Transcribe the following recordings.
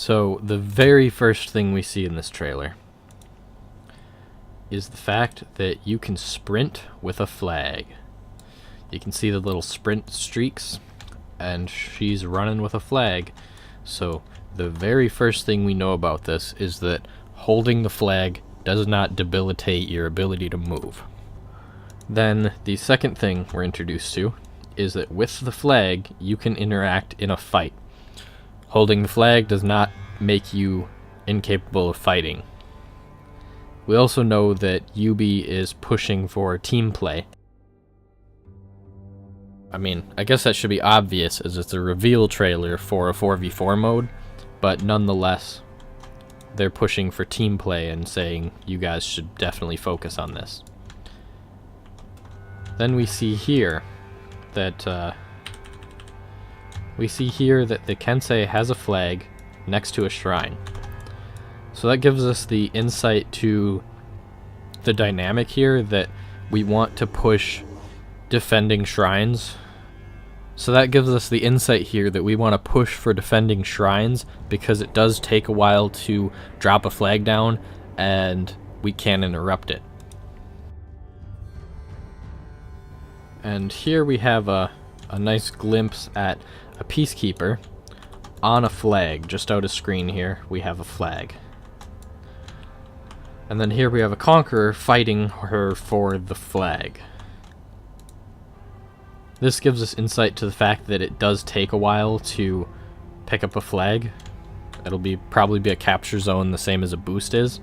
So the very first thing we see in this trailer is the fact that you can sprint with a flag. You can see the little sprint streaks, and she's running with a flag. So the very first thing we know about this is that holding the flag does not debilitate your ability to move. Then the second thing we're introduced to is that with the flag you can interact in a fight. Holding the flag does not make you incapable of fighting. We also know that Yubi is pushing for team play. I mean, I guess that should be obvious as it's a reveal trailer for a 4v4 mode, but nonetheless, they're pushing for team play and saying you guys should definitely focus on this. Then we see here that the Kensei has a flag next to a shrine. So that gives us the insight to the dynamic here that we want to push defending shrines. So that gives us the insight here that we want to push for defending shrines because it does take a while to drop a flag down and we can't interrupt it. And here we have a nice glimpse at a peacekeeper on a flag. Just out of screen here we have a flag. And then here we have a conqueror fighting her for the flag. This gives us insight to the fact that it does take a while to pick up a flag. It'll probably be a capture zone the same as a boost is.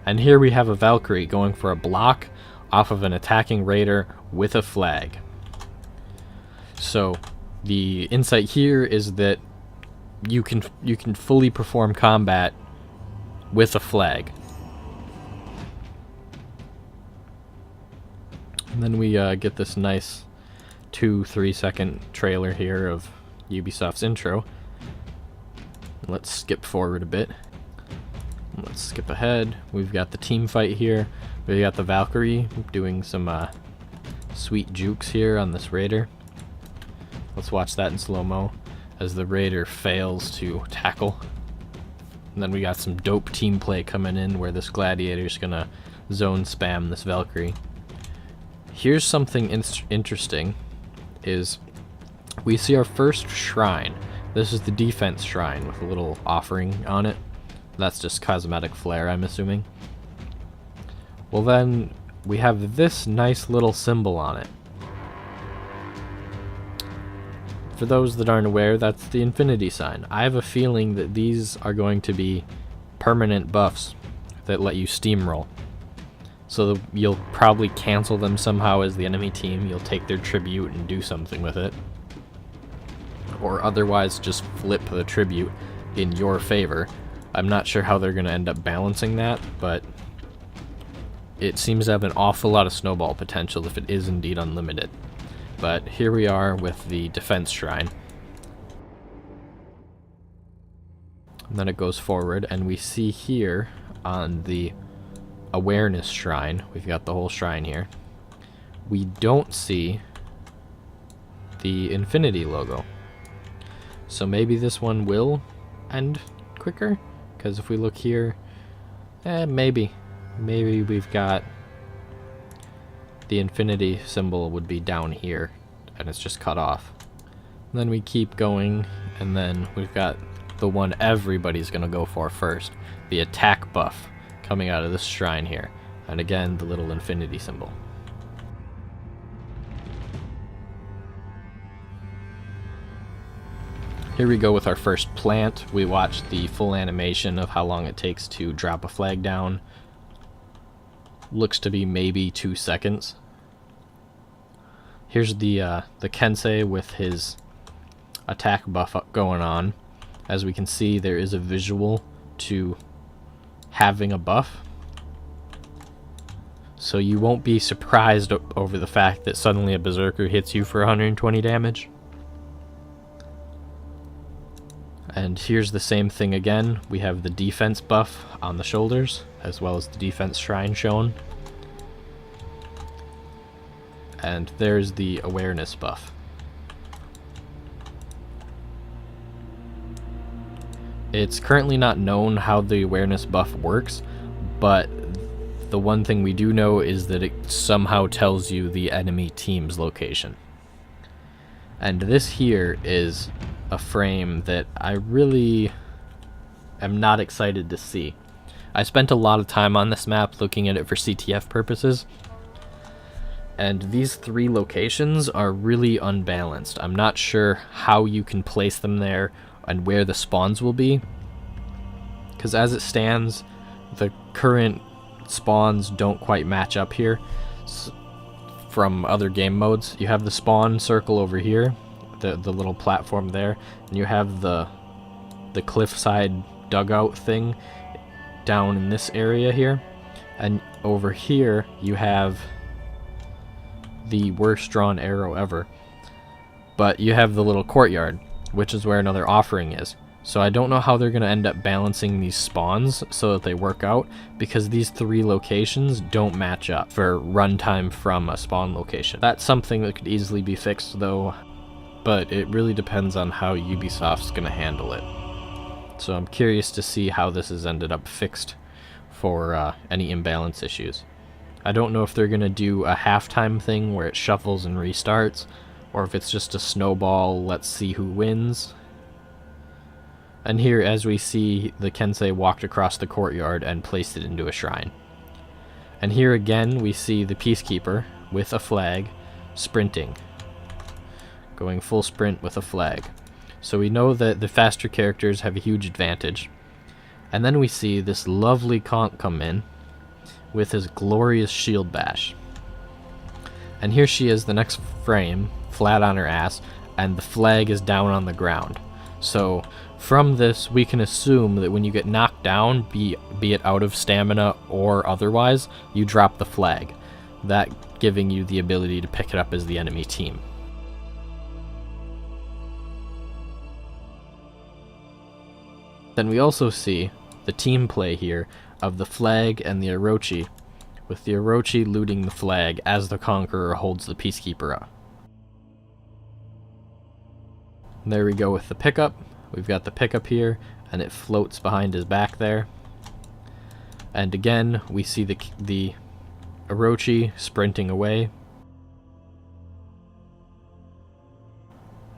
And here we have a Valkyrie going for a block off of an attacking raider with a flag. So the insight here is that you can fully perform combat with a flag. And then we get this nice 2-3 second trailer here of Ubisoft's intro. Let's skip forward a bit. Let's skip ahead. We've got the team fight here. We got the Valkyrie doing some sweet jukes here on this raider. Let's watch that in slow-mo as the raider fails to tackle. And then we got some dope team play coming in where this gladiator's gonna zone spam this Valkyrie. Here's something interesting, is we see our first shrine. This is the defense shrine with a little offering on it. That's just cosmetic flair, I'm assuming. Well then, we have this nice little symbol on it. For those that aren't aware, that's the infinity sign. I have a feeling that these are going to be permanent buffs that let you steamroll. So you'll probably cancel them somehow as the enemy team. You'll take their tribute and do something with it. Or otherwise just flip the tribute in your favor. I'm not sure how they're going to end up balancing that, but it seems to have an awful lot of snowball potential if it is indeed unlimited. But here we are with the defense shrine. And then it goes forward, and we see here on the awareness shrine, we've got the whole shrine here, we don't see the infinity logo. So maybe this one will end quicker, because if we look here, maybe we've got the infinity symbol would be down here and it's just cut off. And then we keep going, and then we've got the one everybody's gonna go for first, the attack buff coming out of this shrine here, and again the little infinity symbol. Here we go with our first plant. We watched the full animation of how long it takes to drop a flag down. Looks to be maybe 2 seconds. Here's the Kensei with his attack buff going on. As we can see, there is a visual to having a buff. So you won't be surprised over the fact that suddenly a berserker hits you for 120 damage. And here's the same thing again. We have the defense buff on the shoulders, as well as the defense shrine shown. And there's the awareness buff. It's currently not known how the awareness buff works, but the one thing we do know is that it somehow tells you the enemy team's location. And this here is a frame that I really am not excited to see. I spent a lot of time on this map looking at it for CTF purposes, and these 3 locations are really unbalanced. I'm not sure how you can place them there and where the spawns will be, because as it stands, the current spawns don't quite match up here from other game modes. You have the spawn circle over here, the little platform there, and you have the cliffside dugout thing down in this area here, and over here you have the worst drawn arrow ever, but you have the little courtyard, which is where another offering is. So I don't know how they're going to end up balancing these spawns so that they work out, because these 3 locations don't match up for runtime from a spawn location. That's something that could easily be fixed though, but it really depends on how Ubisoft's going to handle it. So I'm curious to see how this has ended up fixed for any imbalance issues. I don't know if they're going to do a halftime thing where it shuffles and restarts, or if it's just a snowball, let's see who wins. And here, as we see, the Kensei walked across the courtyard and placed it into a shrine. And here again, we see the Peacekeeper with a flag sprinting, going full sprint with a flag. So we know that the faster characters have a huge advantage. And then we see this lovely conch come in with his glorious shield bash. And here she is the next frame, flat on her ass, and the flag is down on the ground. So from this, we can assume that when you get knocked down, be it out of stamina or otherwise, you drop the flag, that giving you the ability to pick it up as the enemy team. Then we also see the team play here of the flag and the Orochi, with the Orochi looting the flag as the Conqueror holds the Peacekeeper up. There we go with the pickup. We've got the pickup here, and it floats behind his back there. And again, we see the Orochi sprinting away.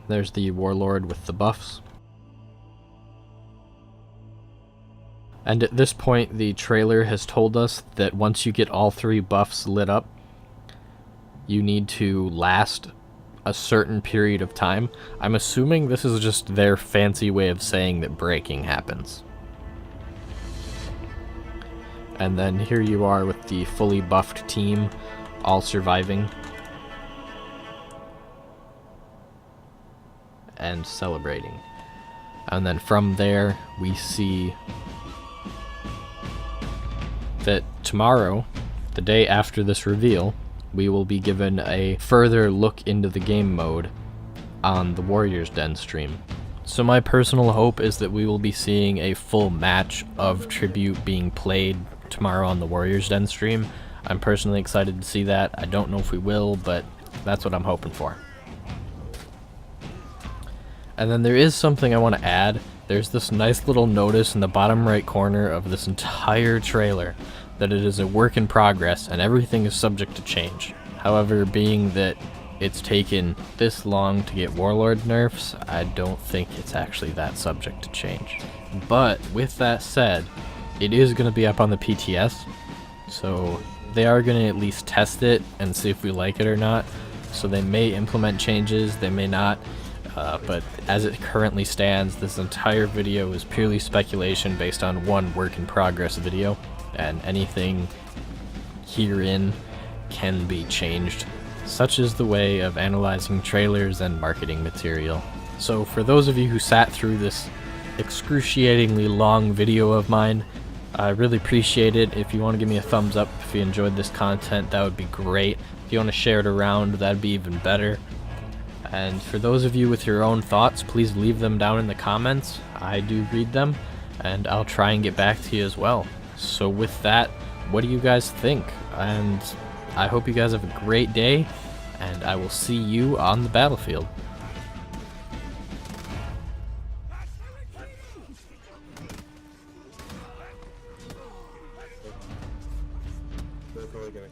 There's the Warlord with the buffs. And at this point, the trailer has told us that once you get all 3 buffs lit up, you need to last a certain period of time. I'm assuming this is just their fancy way of saying that breaking happens. And then here you are with the fully buffed team, all surviving and celebrating. And then from there, we see that tomorrow, the day after this reveal, we will be given a further look into the game mode on the Warriors Den stream. So my personal hope is that we will be seeing a full match of Tribute being played tomorrow on the Warriors Den stream. I'm personally excited to see that. I don't know if we will, but that's what I'm hoping for. And then there is something I want to add. There's this nice little notice in the bottom right corner of this entire trailer that it is a work in progress and everything is subject to change. However, being that it's taken this long to get Warlord nerfs, I don't think it's actually that subject to change. But with that said, it is going to be up on the PTS, so they are going to at least test it and see if we like it or not. So they may implement changes, they may not. But as it currently stands, this entire video is purely speculation based on one work-in-progress video, and anything herein can be changed. Such is the way of analyzing trailers and marketing material. So for those of you who sat through this excruciatingly long video of mine, I really appreciate it. If you want to give me a thumbs up if you enjoyed this content, that would be great. If you want to share it around, that'd be even better. And for those of you with your own thoughts, please leave them down in the comments. I do read them, and I'll try and get back to you as well. So with that, what do you guys think? And I hope you guys have a great day, and I will see you on the battlefield. gimmick.